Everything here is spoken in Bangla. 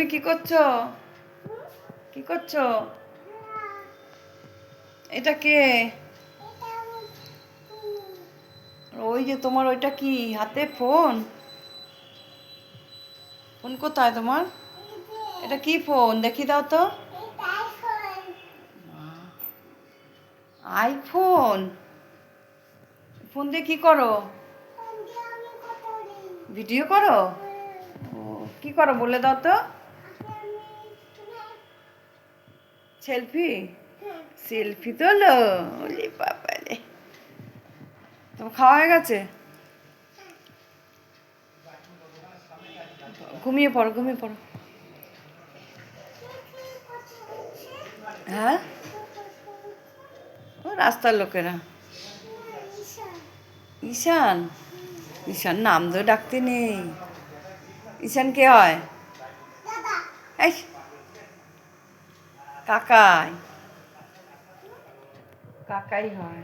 তুমি কি করছো? কি করছো? এটা কে? ওই যে তোমার ওইটা কি হাতে ফোন? ফোন কোথায় তোমার? এটা কি ফোন দেখি দাও তো। আইফোন? ফোন দিয়ে কি করো? ভিডিও করো? ও, কি করো বলে দাও তো। সেলফি? সেলফি তোলো? ওলে বাবারে, তোমার খাওয়া হয়ে গেছে? ঘুমিয়ে পড়ো, ঘুমিয়ে পড়ো। হ্যাঁ, ও রাস্তার লোকেরা। ঈশান? ঈশান নাম তো ডাকতে নেই। ঈশান কে হয়? এই কাকাই, কাকাই হয়।